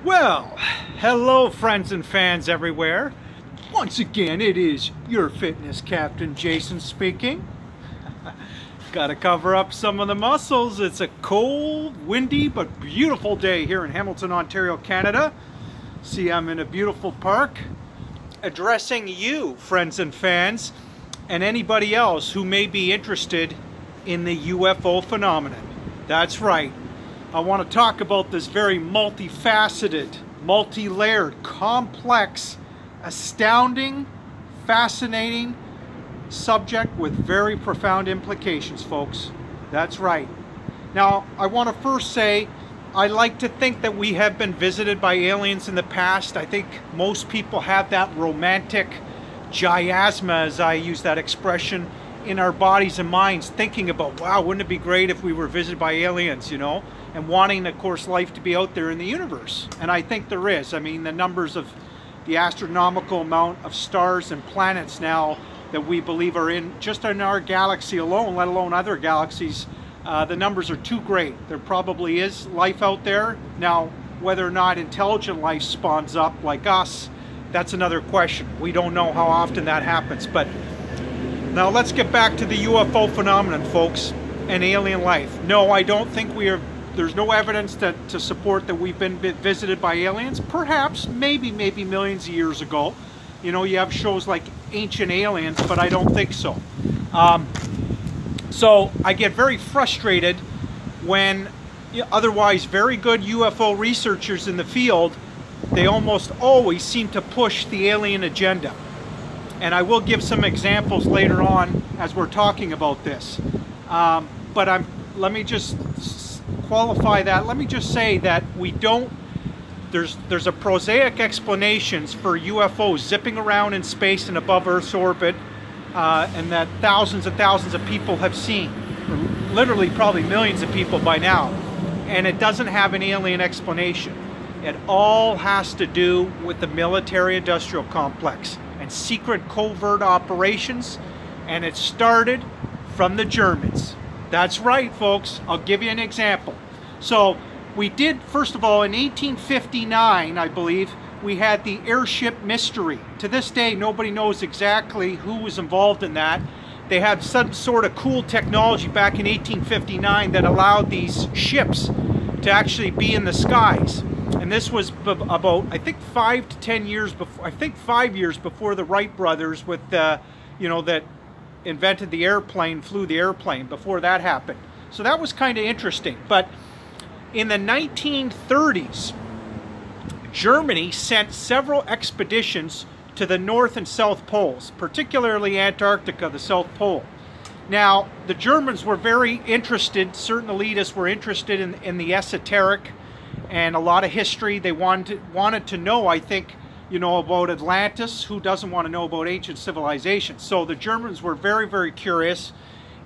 Well, hello friends and fans everywhere. Once again, it is your fitness captain Jason speaking. Gotta cover up some of the muscles. It's a cold, windy, but beautiful day here in Hamilton, Ontario, Canada. See, I'm in a beautiful park addressing you, friends and fans, and anybody else who may be interested in the UFO phenomenon. That's right. I want to talk about this very multifaceted, multi-layered, complex, astounding, fascinating subject with very profound implications, folks. That's right. Now, I want to first say, I like to think that we have been visited by aliens in the past. I think most people have that romantic chiasma, as I use that expression, in our bodies and minds, thinking about, wow, wouldn't it be great if we were visited by aliens, you know? And wanting, of course, life to be out there in the universe. And I think there is. I mean, the numbers of the astronomical amount of stars and planets now that we believe are in, just in our galaxy alone, let alone other galaxies, the numbers are too great. There probably is life out there. Now, whether or not intelligent life spawns up like us, that's another question. We don't know how often that happens. But now let's get back to the UFO phenomenon, folks, and alien life. No, I don't think we are. There's no evidence to support that we've been visited by aliens. Perhaps, maybe millions of years ago. You know, you have shows like Ancient Aliens, but I don't think so. So I get very frustrated when otherwise very good UFO researchers in the field, they almost always seem to push the alien agenda. And I will give some examples later on as we're talking about this. But let me just qualify that. Let me just say that we don't, there's a prosaic explanations for UFOs zipping around in space and above Earth's orbit, and that thousands and thousands of people have seen, literally probably millions of people by now, and it doesn't have an alien explanation. It all has to do with the military-industrial complex and secret covert operations, and it started from the Germans. That's right, folks. I'll give you an example. So we did, first of all, in 1859, I believe, we had the airship mystery. To this day, nobody knows exactly who was involved in that. They had some sort of cool technology back in 1859 that allowed these ships to actually be in the skies. And this was about, I think, 5 to 10 years before, I think 5 years before the Wright brothers with, you know, that invented the airplane, flew the airplane, before that happened. So that was kind of interesting. But in the 1930s, Germany sent several expeditions to the North and South Poles, particularly Antarctica, the South Pole. Now, the Germans were very interested, certain elitists were interested in the esoteric and a lot of history. They wanted to know, I think, you know, about Atlantis. Who doesn't want to know about ancient civilizations? So the Germans were very, very curious,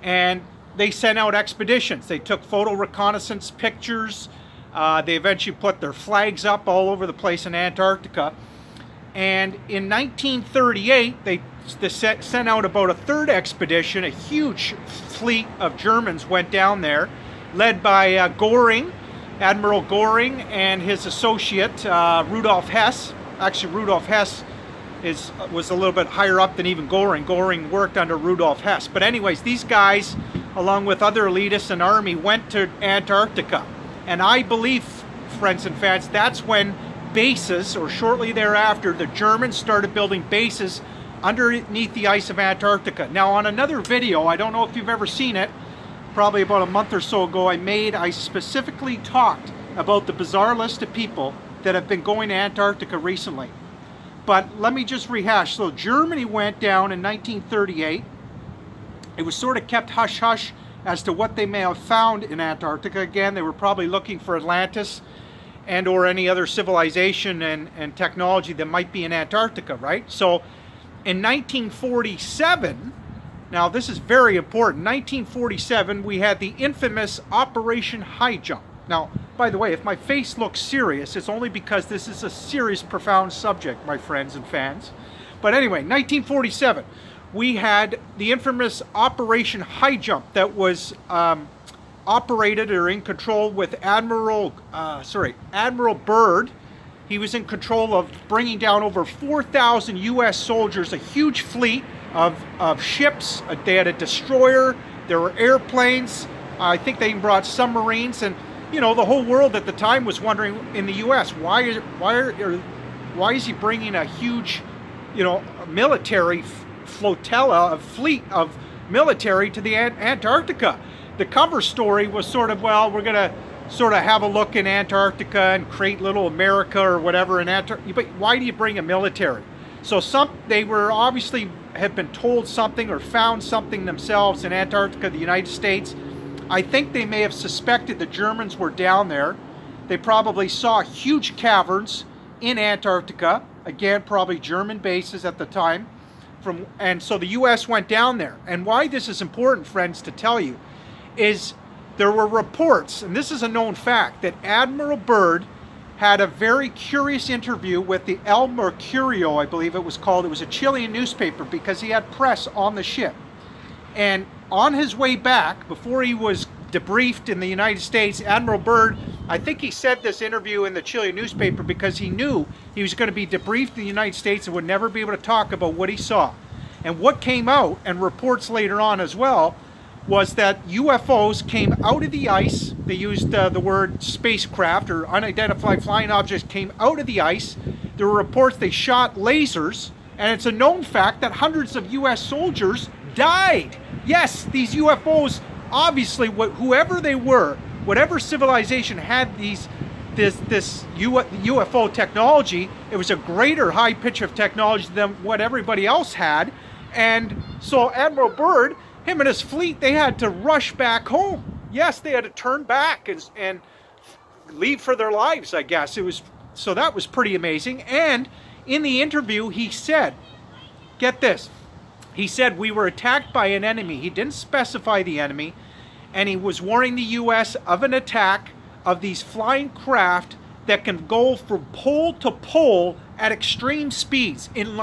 and they sent out expeditions. They took photo reconnaissance pictures. They eventually put their flags up all over the place in Antarctica. And in 1938, they sent out about a third expedition. A huge fleet of Germans went down there, led by Goring, Admiral Goring, and his associate, Rudolf Hess. Actually, Rudolf Hess was a little bit higher up than even Goring. Goring worked under Rudolf Hess. But anyways, these guys, along with other elitists and army, went to Antarctica. And I believe, friends and fans, that's when bases, or shortly thereafter, the Germans started building bases underneath the ice of Antarctica. Now, on another video, I don't know if you've ever seen it, probably about a month or so ago, I specifically talked about the bizarre list of people that have been going to Antarctica recently. But let me just rehash. So Germany went down in 1938. It was sort of kept hush-hush as to what they may have found in Antarctica. Again, they were probably looking for Atlantis and or any other civilization and technology that might be in Antarctica, right? So in 1947, now this is very important, 1947, we had the infamous Operation High Jump. Now, by the way, if my face looks serious, it's only because this is a serious, profound subject, my friends and fans. But anyway, 1947, we had the infamous Operation High Jump that was operated or in control with Admiral Byrd He was in control of bringing down over 4,000 U.S. soldiers, a huge fleet of ships. They had a destroyer, there were airplanes, I think they even brought submarines, and you know, the whole world at the time was wondering in the U.S. why is he bringing a huge, you know, military flotilla, a fleet of military to the Antarctica? The cover story was sort of, well, we're going to sort of have a look in Antarctica and create little America or whatever in Antarctica. But why do you bring a military? So they were obviously had been told something or found something themselves in Antarctica, the United States. I think they may have suspected the Germans were down there. They probably saw huge caverns in Antarctica, again, probably German bases at the time. And so the U.S. went down there. And why this is important, friends, to tell you, is there were reports, and this is a known fact, that Admiral Byrd had a very curious interview with the El Mercurio, I believe it was called. It was a Chilean newspaper because he had press on the ship. And on his way back, before he was debriefed in the United States, Admiral Byrd, I think he said this interview in the Chilean newspaper because he knew he was going to be debriefed in the United States and would never be able to talk about what he saw. And what came out, and reports later on as well, was that UFOs came out of the ice. They used the word spacecraft or unidentified flying objects came out of the ice. There were reports they shot lasers, and it's a known fact that hundreds of US soldiers died. Yes, these UFOs, obviously, whoever they were, whatever civilization had this UFO technology, it was a greater high pitch of technology than what everybody else had. And so Admiral Byrd, him and his fleet, they had to rush back home. Yes, they had to turn back and leave for their lives, I guess. So that was pretty amazing. And in the interview, he said, get this, he said, we were attacked by an enemy. He didn't specify the enemy, and he was warning the U.S. of an attack of these flying craft that can go from pole to pole at extreme speeds in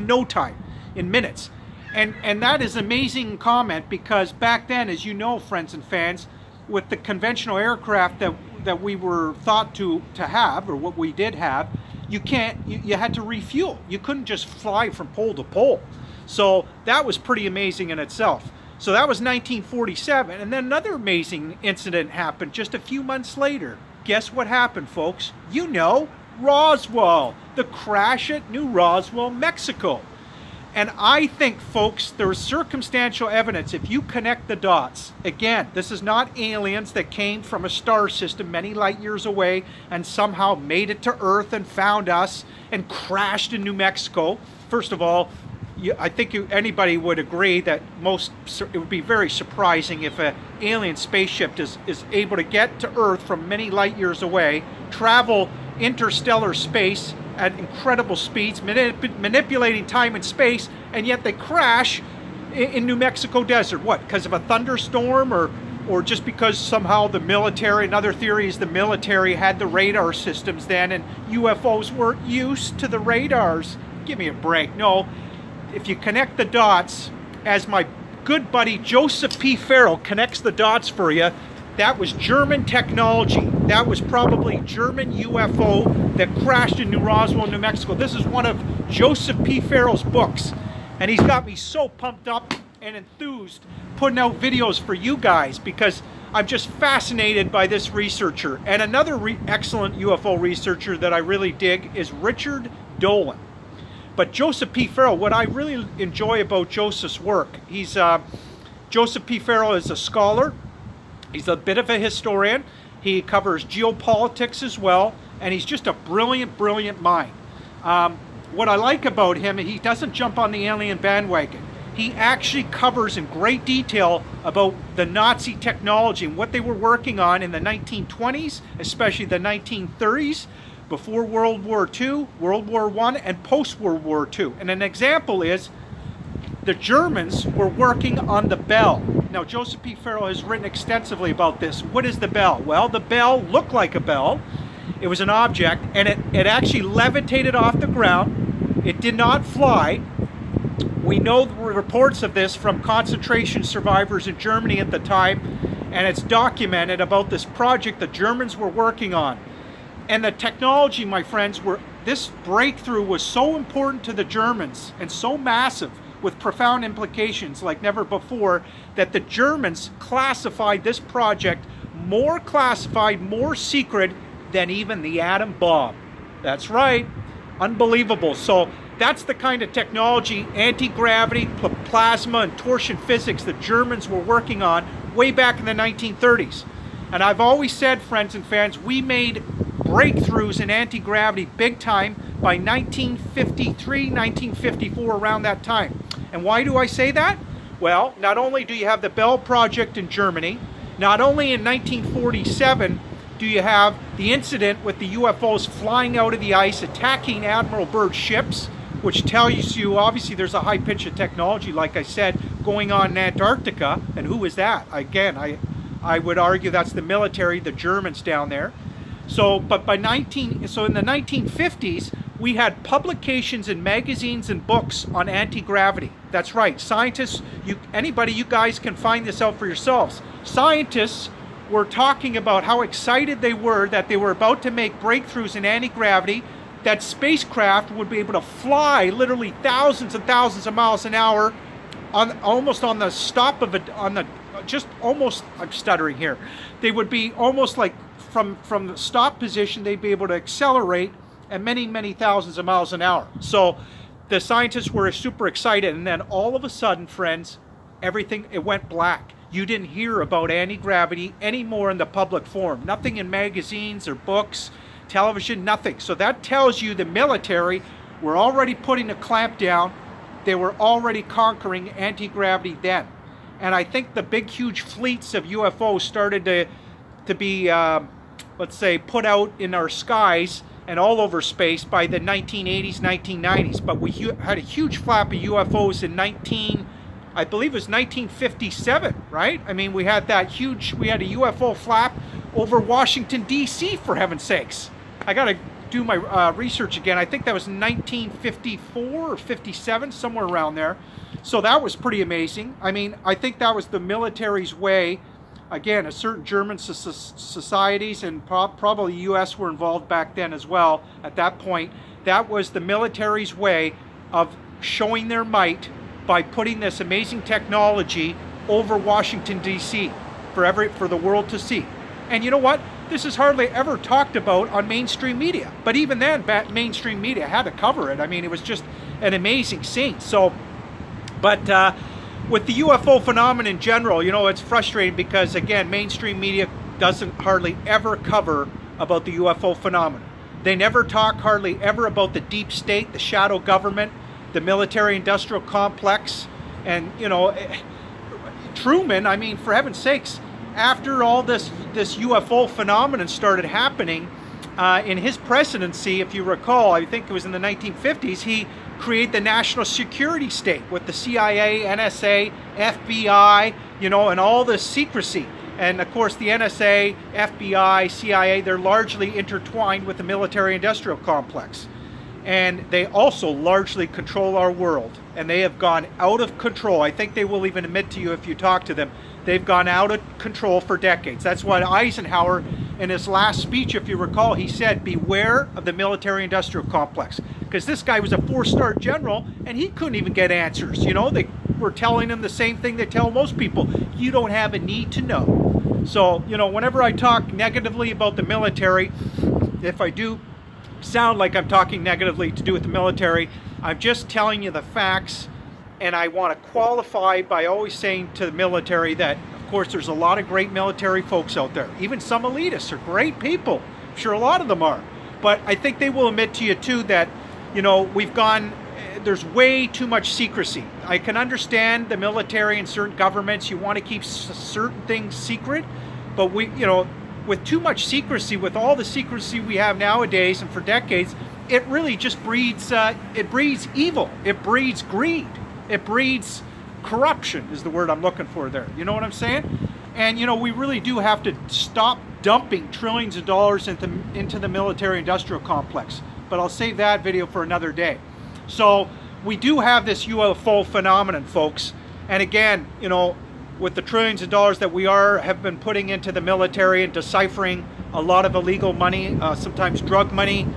no time, in minutes. And that is an amazing comment, because back then, as you know, friends and fans, with the conventional aircraft that we were thought to have, or what we did have, you had to refuel. You couldn't just fly from pole to pole. So that was pretty amazing in itself. So that was 1947, and then another amazing incident happened just a few months later. Guess what happened, folks? You know, Roswell, the crash at New Roswell, Mexico. And I think, folks, there is circumstantial evidence, if you connect the dots. Again, this is not aliens that came from a star system many light years away and somehow made it to Earth and found us and crashed in New Mexico. First of all, I think anybody would agree that it would be very surprising if an alien spaceship is able to get to Earth from many light years away, travel interstellar space at incredible speeds, manipulating time and space, and yet they crash in New Mexico desert. What, because of a thunderstorm, or just because somehow the military, another theory is the military had the radar systems then and UFOs weren't used to the radars? Give me a break. No, if you connect the dots, as my good buddy Joseph P. Farrell connects the dots for you, that was German technology. That was probably German UFO that crashed in New Roswell, New Mexico. This is one of Joseph P. Farrell's books. And he's got me so pumped up and enthused putting out videos for you guys, because I'm just fascinated by this researcher. And another excellent UFO researcher that I really dig is Richard Dolan. But Joseph P. Farrell, what I really enjoy about Joseph's work, Joseph P. Farrell is a scholar. He's a bit of a historian. He covers geopolitics as well, and he's just a brilliant, brilliant mind. What I like about him, he doesn't jump on the alien bandwagon. He actually covers in great detail about the Nazi technology and what they were working on in the 1920s, especially the 1930s, before World War II, World War I, and post-World War II. And an example is the Germans were working on the bell. Now, Joseph P. Farrell has written extensively about this. What is the bell? Well, the bell looked like a bell. It was an object, and it actually levitated off the ground. It did not fly. We know reports of this from concentration survivors in Germany at the time, and it's documented about this project the Germans were working on. And the technology, my friends, this breakthrough was so important to the Germans and so massive with profound implications like never before that the Germans classified this project more classified, more secret than even the atom bomb. That's right. Unbelievable. So that's the kind of technology, anti-gravity, plasma, and torsion physics the Germans were working on way back in the 1930s. And I've always said, friends and fans, we made breakthroughs in anti-gravity big time by 1953, 1954, around that time. And why do I say that? Well, not only do you have the Bell Project in Germany, not only in 1947 do you have the incident with the UFOs flying out of the ice, attacking Admiral Byrd's ships, which tells you obviously there's a high pitch of technology, like I said, going on in Antarctica. And who is that? Again, I would argue that's the military, the Germans down there. So, in the 1950s, we had publications in magazines and books on anti-gravity. That's right, scientists, anybody, you guys can find this out for yourselves. Scientists were talking about how excited they were that they were about to make breakthroughs in anti-gravity, that spacecraft would be able to fly literally thousands and thousands of miles an hour almost on the stop of it, I'm stuttering here. They would be almost like from the stop position, they'd be able to accelerate at many, many thousands of miles an hour. So the scientists were super excited, and then all of a sudden, friends, it went black. You didn't hear about anti-gravity anymore in the public forum. Nothing in magazines or books, television, nothing. So that tells you the military were already putting a clamp down. They were already conquering anti-gravity then. And I think the big, huge fleets of UFOs started to be, let's say, put out in our skies and all over space by the 1980s, 1990s. But we had a huge flap of UFOs in I believe it was 1957, right? I mean, we had a UFO flap over Washington, D.C., for heaven's sakes. I got to do my research again. I think that was 1954 or 57, somewhere around there. So that was pretty amazing. I mean, I think that was the military's way. Again, a certain German societies and probably U.S. were involved back then as well at that point. That was the military's way of showing their might by putting this amazing technology over Washington, D.C. for the world to see. And you know what? This is hardly ever talked about on mainstream media. But even then, mainstream media had to cover it. I mean, it was just an amazing scene. So, but with the UFO phenomenon in general, you know, it's frustrating because, again, mainstream media doesn't hardly ever cover about the UFO phenomenon. They never talk hardly ever about the deep state, the shadow government, the military-industrial complex, and, you know, Truman, I mean, for heaven's sakes, after all this UFO phenomenon started happening, in his presidency, if you recall, I think it was in the 1950s, he created the national security state with the CIA, NSA, FBI, you know, and all this secrecy. And of course, the NSA, FBI, CIA, they're largely intertwined with the military-industrial complex. And they also largely control our world. And they have gone out of control. I think they will even admit to you if you talk to them. They've gone out of control for decades. That's why Eisenhower, in his last speech, if you recall, he said, beware of the military-industrial complex. Because this guy was a 4-star general, and he couldn't even get answers. You know, they were telling him the same thing they tell most people. You don't have a need to know. So, you know, whenever I talk negatively about the military, if I do sound like I'm talking negatively to do with the military, I'm just telling you the facts. And I want to qualify by always saying to the military that, of course, there's a lot of great military folks out there. Even some elitists are great people. I'm sure a lot of them are. But I think they will admit to you, too, that, you know, there's way too much secrecy. I can understand the military and certain governments, you want to keep certain things secret. But you know, with too much secrecy, with all the secrecy we have nowadays and for decades, it really just breeds evil. It breeds greed. It breeds corruption is the word I'm looking for there. You know what I'm saying? And, you know, we really do have to stop dumping trillions of dollars into the military-industrial complex. But I'll save that video for another day. So we do have this UFO phenomenon, folks. And again, you know, with the trillions of dollars that we have been putting into the military and deciphering a lot of illegal money, sometimes drug money,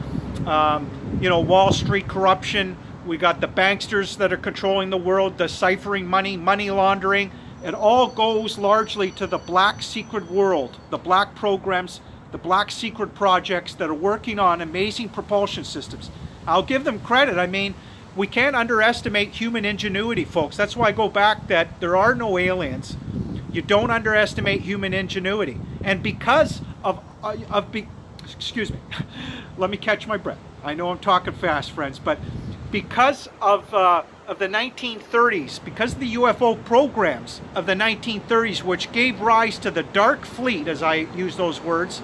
you know, Wall Street corruption. We got the banksters that are controlling the world, deciphering money, money laundering. It all goes largely to the black secret world, the black programs, the black secret projects that are working on amazing propulsion systems. I'll give them credit. I mean, we can't underestimate human ingenuity, folks. That's why I go back that there are no aliens. You don't underestimate human ingenuity. And because excuse me, let me catch my breath. I know I'm talking fast, friends, but because of the 1930s, because of the UFO programs of the 1930s, which gave rise to the dark fleet, as I use those words,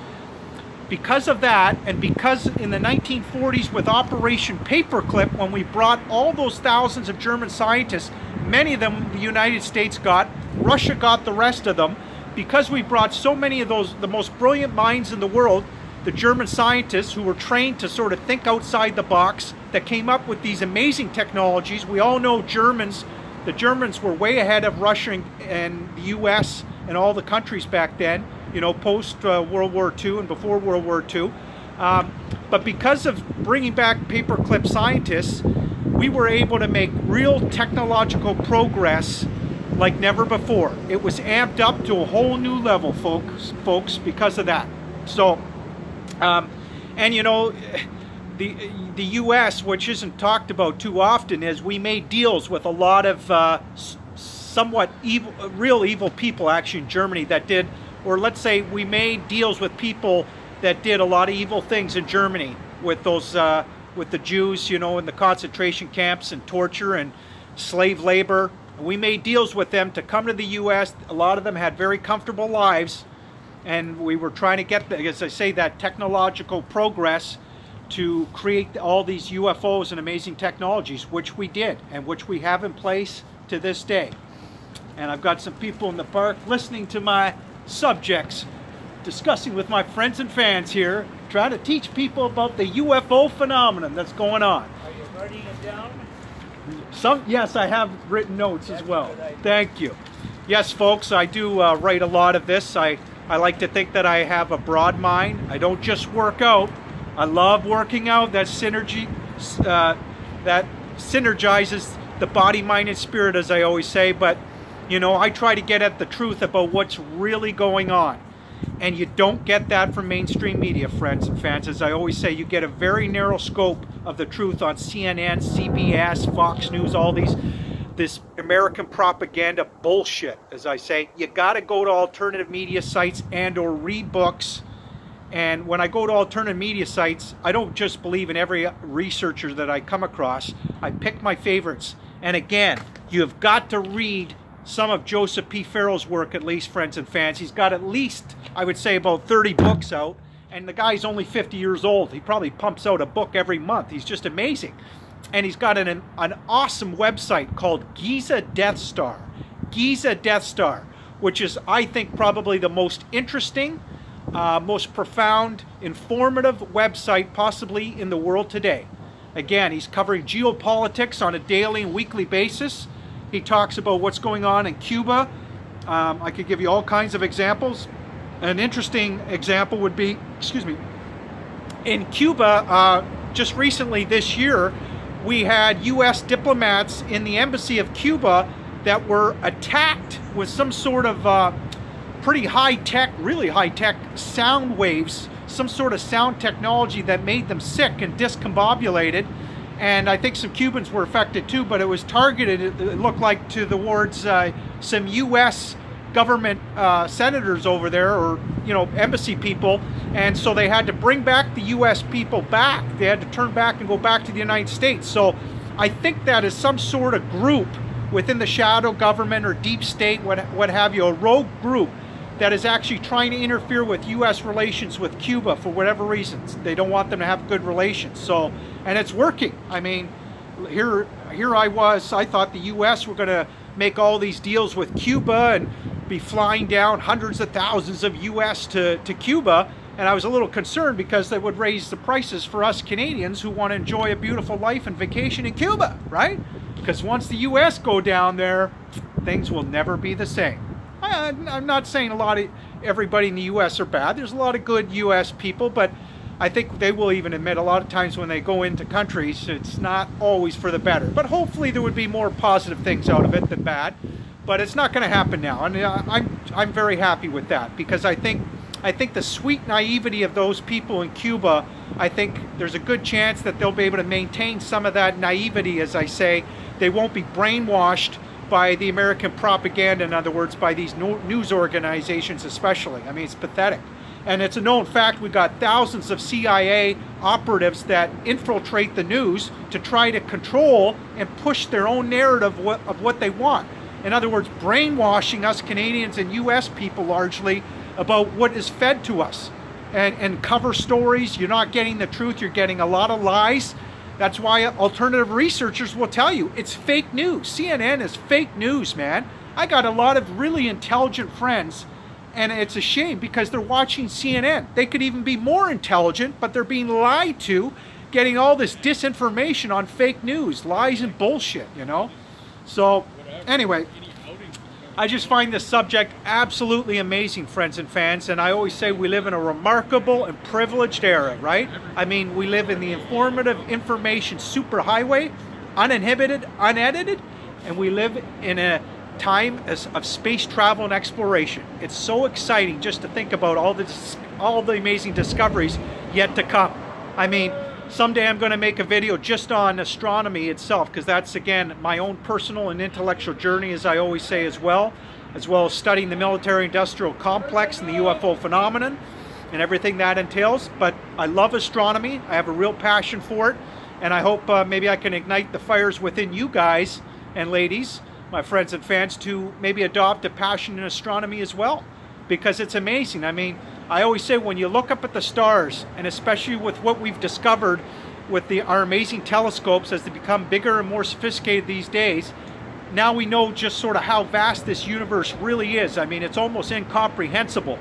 because of that, and because in the 1940s with Operation Paperclip, when we brought all those thousands of German scientists, many of them the United States got, Russia got the rest of them, because we brought so many of those, the most brilliant minds in the world, the German scientists who were trained to sort of think outside the box, that came up with these amazing technologies. We all know the Germans were way ahead of Russia and the US and all the countries back then, you know, post World War II and before World War II. But because of bringing back paperclip scientists, we were able to make real technological progress like never before. It was amped up to a whole new level, folks, because of that. So, and you know, the U.S., which isn't talked about too often, is we made deals with a lot of somewhat evil, real evil people actually in Germany that did, or let's say we made deals with people that did a lot of evil things in Germany with those, with the Jews, you know, in the concentration camps and torture and slave labor. We made deals with them to come to the U.S. A lot of them had very comfortable lives, and we were trying to get, as I say, that technological progress to create all these UFOs and amazing technologies, which we did, and which we have in place to this day. And I've got some people in the park listening to my subjects, discussing with my friends and fans here, trying to teach people about the UFO phenomenon that's going on. Are you writing it down? Yes, I have written notes as well. Thank you. Yes, folks, I do write a lot of this. I like to think that I have a broad mind. I don't just work out. I love working out. That synergy, that synergizes the body, mind, and spirit, as I always say. But, you know, I try to get at the truth about what's really going on. And you don't get that from mainstream media, friends and fans. As I always say, you get a very narrow scope of the truth on CNN, CBS, Fox News, all this American propaganda bullshit, as I say. You got to go to alternative media sites and or read books. And when I go to alternative media sites, I don't just believe in every researcher that I come across. I pick my favorites. And again, you've got to read some of Joseph P. Farrell's work, at least, friends and fans. He's got at least, I would say, about 30 books out. And the guy's only 50 years old. He probably pumps out a book every month. He's just amazing. And he's got an awesome website called Giza Death Star. Giza Death Star, which is, I think, probably the most interesting, most profound, informative website possibly in the world today. Again, he's covering geopolitics on a daily and weekly basis. He talks about what's going on in Cuba. I could give you all kinds of examples. An interesting example would be, excuse me, in Cuba, just recently this year, we had U.S. diplomats in the embassy of Cuba that were attacked with some sort of pretty high-tech, really high-tech sound waves, some sort of sound technology that made them sick and discombobulated. And I think some Cubans were affected too, but it was targeted, it looked like, towards some U.S. government senators over there, or, you know, embassy people. And so they had to bring back the U.S. people back. They had to turn back and go back to the United States. So I think that is some sort of group within the shadow government or deep state, what have you, a rogue group that is actually trying to interfere with U.S. relations with Cuba for whatever reasons. They don't want them to have good relations. So, and it's working. I mean, here I was, I thought the U.S. were going to make all these deals with Cuba and be flying down hundreds of thousands of U.S. to Cuba. And I was a little concerned because they would raise the prices for us Canadians who want to enjoy a beautiful life and vacation in Cuba, right? Because once the U.S. go down there, things will never be the same. I'm not saying a lot of everybody in the U.S. are bad. There's a lot of good U.S. people, but I think they will even admit a lot of times when they go into countries, it's not always for the better. But hopefully there would be more positive things out of it than bad. But it's not going to happen now, and I'm very happy with that, because I think the sweet naivety of those people in Cuba, I think there's a good chance that they'll be able to maintain some of that naivety, as I say. They won't be brainwashed by the American propaganda, in other words, by these news organizations especially. I mean, it's pathetic. And it's a known fact, we got thousands of CIA operatives that infiltrate the news to try to control and push their own narrative of what they want. In other words, brainwashing us Canadians and US people largely about what is fed to us. And cover stories, you're not getting the truth, you're getting a lot of lies. That's why alternative researchers will tell you it's fake news. CNN is fake news, man. I got a lot of really intelligent friends, and it's a shame because they're watching CNN. They could even be more intelligent, but they're being lied to, getting all this disinformation on fake news, lies and bullshit, you know? So, anyway, I just find this subject absolutely amazing, friends and fans, and I always say we live in a remarkable and privileged era, right? I mean, we live in the informative information superhighway, uninhibited, unedited, and we live in a time of space travel and exploration. It's so exciting just to think about all the amazing discoveries yet to come. I mean, someday I'm going to make a video just on astronomy itself, because that's, again, my own personal and intellectual journey, as I always say, as well as studying the military-industrial complex and the UFO phenomenon and everything that entails. But I love astronomy. I have a real passion for it, and I hope maybe I can ignite the fires within you guys and ladies, my friends and fans, to maybe adopt a passion in astronomy as well, because it's amazing. I mean, I always say when you look up at the stars, and especially with what we've discovered with our amazing telescopes as they become bigger and more sophisticated these days, now we know just sort of how vast this universe really is. I mean, it's almost incomprehensible.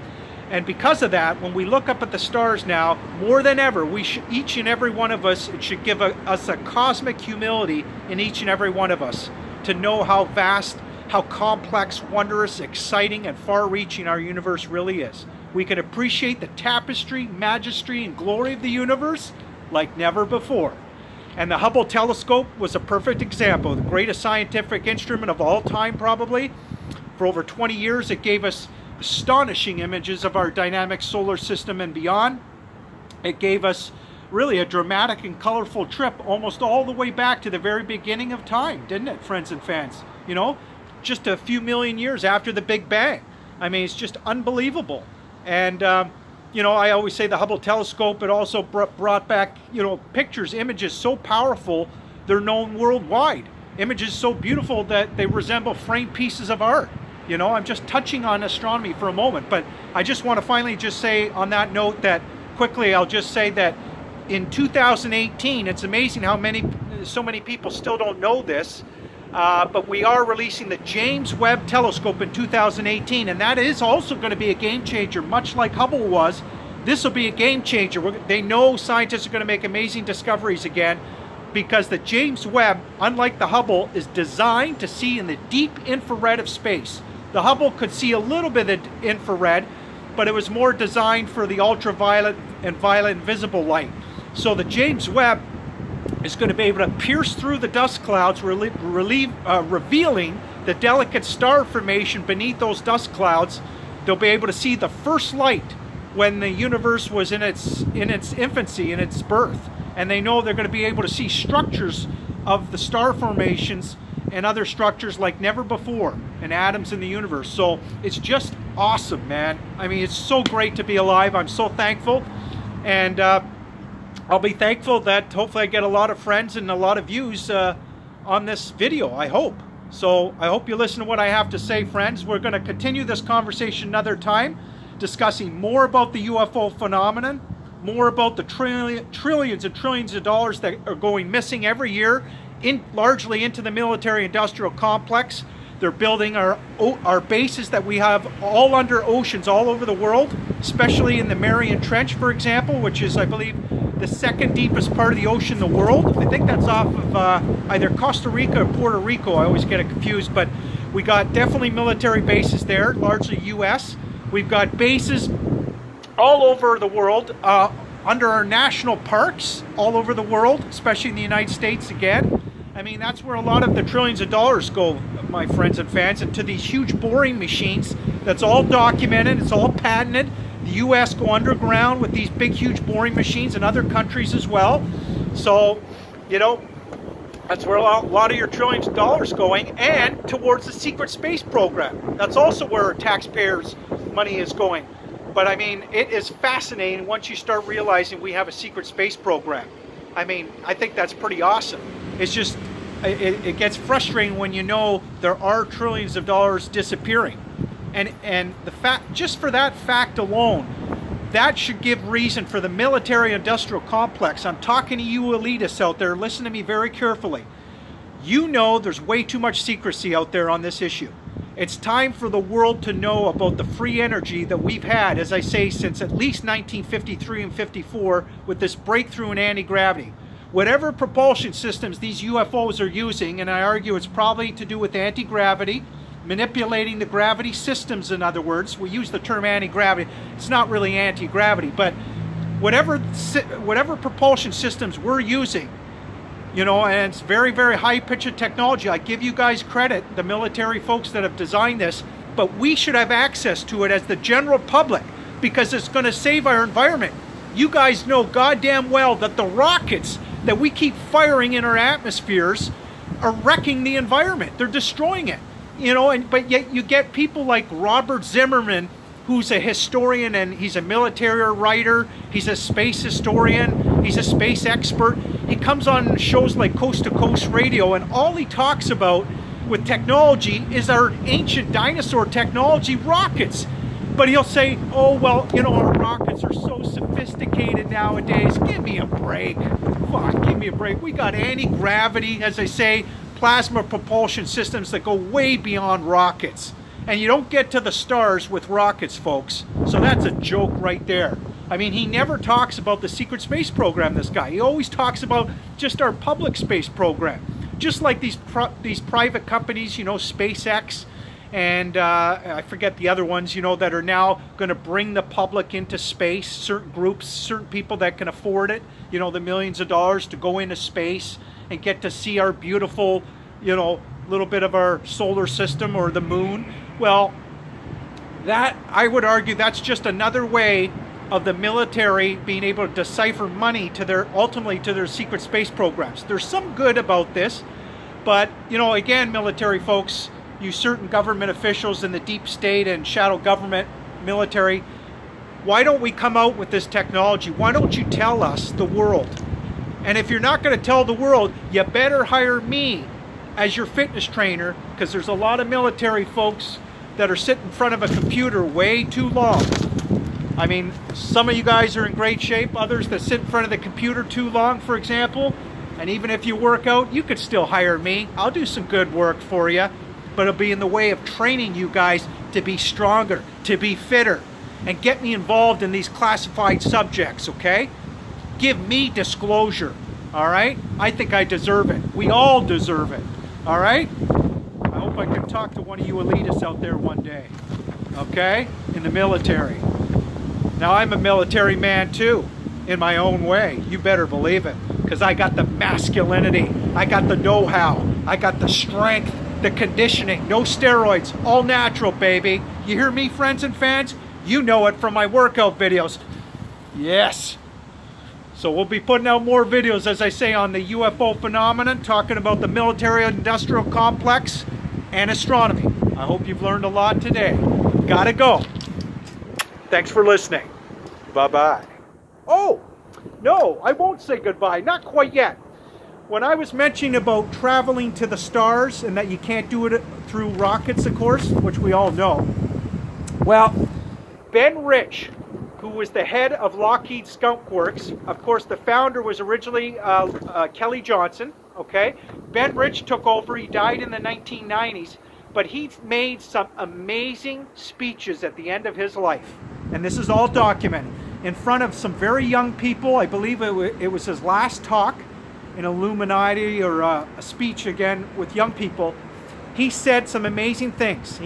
And because of that, when we look up at the stars now, more than ever, each and every one of us, it should give us a cosmic humility in each and every one of us to know how vast, how complex, wondrous, exciting, and far-reaching our universe really is. We can appreciate the tapestry, majesty, and glory of the universe like never before. And the Hubble telescope was a perfect example, the greatest scientific instrument of all time, probably. For over 20 years, it gave us astonishing images of our dynamic solar system and beyond. It gave us really a dramatic and colorful trip almost all the way back to the very beginning of time, didn't it, friends and fans? You know, just a few million years after the Big Bang. I mean, it's just unbelievable. And, you know, I always say the Hubble telescope, it also brought back, you know, pictures, images so powerful, they're known worldwide. Images so beautiful that they resemble framed pieces of art. You know, I'm just touching on astronomy for a moment, but I just want to finally just say on that note that quickly, I'll just say that in 2018, it's amazing how so many people still don't know this, but we are releasing the James Webb Telescope in 2018, and that is also going to be a game changer, much like Hubble was. This will be a game changer. They know scientists are going to make amazing discoveries again, because the James Webb, unlike the Hubble, is designed to see in the deep infrared of space. The Hubble could see a little bit of infrared, but it was more designed for the ultraviolet and violet and visible light. So the James Webb is going to be able to pierce through the dust clouds, revealing the delicate star formation beneath those dust clouds. They'll be able to see the first light when the universe was in its infancy, in its birth. And they know they're going to be able to see structures of the star formations and other structures like never before, and atoms in the universe. So it's just awesome, man. I mean, it's so great to be alive. I'm so thankful. And I'll be thankful that hopefully I get a lot of friends and a lot of views on this video, I hope. So I hope you listen to what I have to say, friends. We're going to continue this conversation another time, discussing more about the UFO phenomenon, more about the trillions and trillions of dollars that are going missing every year, largely into the military-industrial complex. They're building our bases that we have all under oceans all over the world, especially in the Mariana Trench, for example, which is, I believe, the second deepest part of the ocean in the world. I think that's off of either Costa Rica or Puerto Rico. I always get it confused, but we got definitely military bases there, largely U.S. We've got bases all over the world, under our national parks all over the world, especially in the United States again. I mean, that's where a lot of the trillions of dollars go, my friends and fans, into these huge boring machines. That's all documented, it's all patented. The US go underground with these big, huge boring machines, and other countries as well. So, you know, that's where a lot of your trillions of dollars going, and towards the secret space program. That's also where our taxpayers' money is going. But I mean, it is fascinating once you start realizing we have a secret space program. I mean, I think that's pretty awesome. It's just, it gets frustrating when you know there are trillions of dollars disappearing. And the fact, just for that fact alone, that should give reason for the military-industrial complex. I'm talking to you elitists out there, listen to me very carefully. You know there's way too much secrecy out there on this issue. It's time for the world to know about the free energy that we've had, as I say, since at least 1953 and 54 with this breakthrough in anti-gravity. Whatever propulsion systems these UFOs are using, and I argue it's probably to do with anti-gravity, manipulating the gravity systems, in other words. We use the term anti-gravity. It's not really anti-gravity, but whatever propulsion systems we're using, you know, and it's very, very high-pitched technology. I give you guys credit, the military folks that have designed this, but we should have access to it as the general public because it's going to save our environment. You guys know goddamn well that the rockets that we keep firing in our atmospheres are wrecking the environment. They're destroying it, you know, but yet you get people like Robert Zimmerman, who's a historian, and he's a military writer, he's a space historian, he's a space expert. He comes on shows like Coast to Coast Radio, and all he talks about with technology is our ancient dinosaur technology, rockets. But he'll say, oh, well, you know, our rockets are so sophisticated nowadays. Give me a break. Fuck, give me a break. We got anti-gravity, as I say, plasma propulsion systems that go way beyond rockets. And you don't get to the stars with rockets, folks. So that's a joke right there. I mean, he never talks about the secret space program, this guy. He always talks about just our public space program. Just like these private companies, you know, SpaceX, and I forget the other ones, you know, that are now going to bring the public into space. Certain groups, certain people that can afford it, you know, the millions of dollars to go into space and get to see our beautiful, you know, little bit of our solar system or the moon. Well, that, I would argue, that's just another way of the military being able to decipher money to their, ultimately to their secret space programs. There's some good about this, but, you know, again, military folks, you certain government officials in the deep state and shadow government military, why don't we come out with this technology? Why don't you tell us, the world? And if you're not going to tell the world, you better hire me as your fitness trainer, because there's a lot of military folks that are sitting in front of a computer way too long. I mean, some of you guys are in great shape, others that sit in front of the computer too long, for example, and even if you work out, you could still hire me. I'll do some good work for you, but it'll be in the way of training you guys to be stronger, to be fitter, and get me involved in these classified subjects, okay? Give me disclosure, all right? I think I deserve it. We all deserve it, all right? I hope I can talk to one of you elitists out there one day, okay? In the military. Now, I'm a military man too, in my own way. You better believe it, because I got the masculinity, I got the know-how, I got the strength, the conditioning, no steroids, all natural, baby. You hear me, friends and fans? You know it from my workout videos. Yes. So we'll be putting out more videos, as I say, on the UFO phenomenon, talking about the military-industrial complex and astronomy. I hope you've learned a lot today. Gotta go. Thanks for listening. Bye-bye. Oh, no, I won't say goodbye. Not quite yet. When I was mentioning about traveling to the stars and that you can't do it through rockets, of course, which we all know. Well, Ben Rich, who was the head of Lockheed Skunk Works, of course, the founder was originally Kelly Johnson, okay? Ben Rich took over. He died in the 1990s, but he made some amazing speeches at the end of his life. And this is all documented in front of some very young people. I believe it was his last talk in Illuminati, or a speech again with young people. He said some amazing things.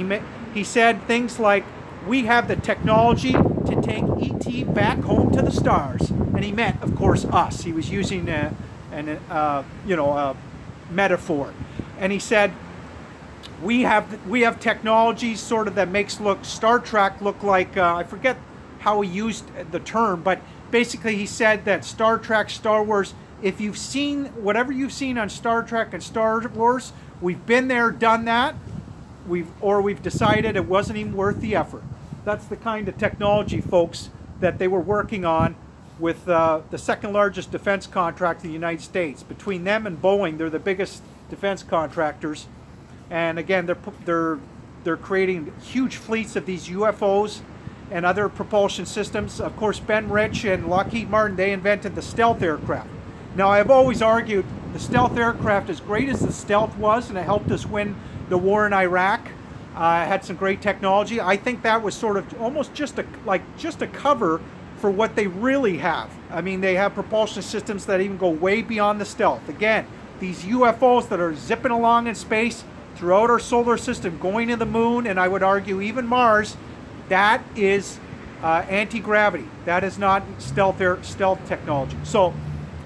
He said things like, we have the technology to take ET back home to the stars. And he meant, of course, us. He was using a metaphor. And he said, we have technology sort of that makes Star Trek look like, I forget how he used the term, but basically he said that Star Trek, Star Wars, if you've seen whatever you've seen on Star Trek and Star Wars, we've been there, done that, we've decided it wasn't even worth the effort. That's the kind of technology, folks, that they were working on with the second largest defense contract in the United States. Between them and Boeing, they're the biggest defense contractors. And again, they're creating huge fleets of these UFOs and other propulsion systems. Of course, Ben Rich and Lockheed Martin, they invented the stealth aircraft. Now, I've always argued the stealth aircraft, as great as the stealth was, and it helped us win the war in Iraq, had some great technology. I think that was sort of almost just a cover for what they really have. I mean, they have propulsion systems that even go way beyond the stealth. Again, these UFOs that are zipping along in space throughout our solar system, going to the moon, and I would argue even Mars, that is anti-gravity. That is not stealth technology. So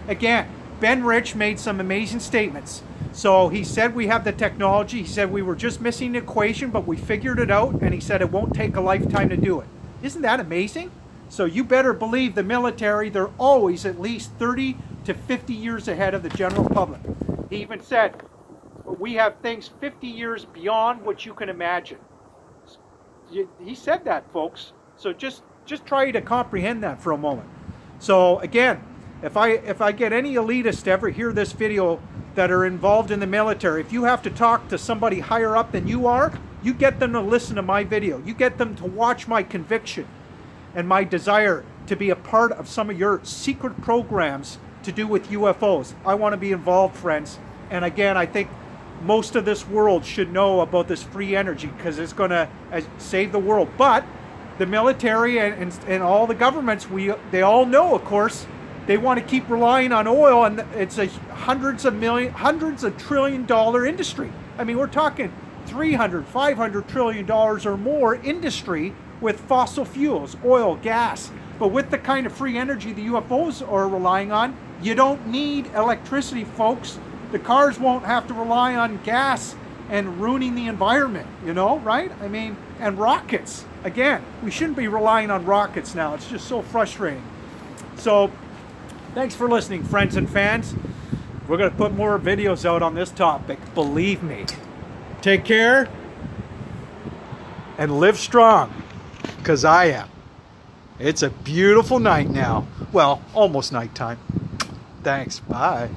again, Ben Rich made some amazing statements. So he said we have the technology. He said we were just missing the equation, but we figured it out, and he said it won't take a lifetime to do it. Isn't that amazing? So you better believe the military, they're always at least 30 to 50 years ahead of the general public. He even said, we have things 50 years beyond what you can imagine. He said that, folks. So just try to comprehend that for a moment. So again, if I get any elitists to ever hear this video that are involved in the military, if you have to talk to somebody higher up than you are, you get them to listen to my video. You get them to watch my conviction and my desire to be a part of some of your secret programs to do with UFOs. I want to be involved, friends. And again, I think most of this world should know about this free energy, because it's going to save the world. But the military and all the governments, they all know, of course, they want to keep relying on oil, and it's a hundreds of trillion dollar industry. I mean, we're talking 300, 500 trillion dollars or more industry with fossil fuels, oil, gas. But with the kind of free energy the UFOs are relying on, you don't need electricity, folks. The cars won't have to rely on gas and ruining the environment, you know, right? I mean, and rockets. Again, we shouldn't be relying on rockets now. It's just so frustrating. So, thanks for listening, friends and fans. We're going to put more videos out on this topic, believe me. Take care and live strong, because I am. It's a beautiful night now. Well, almost nighttime. Thanks. Bye.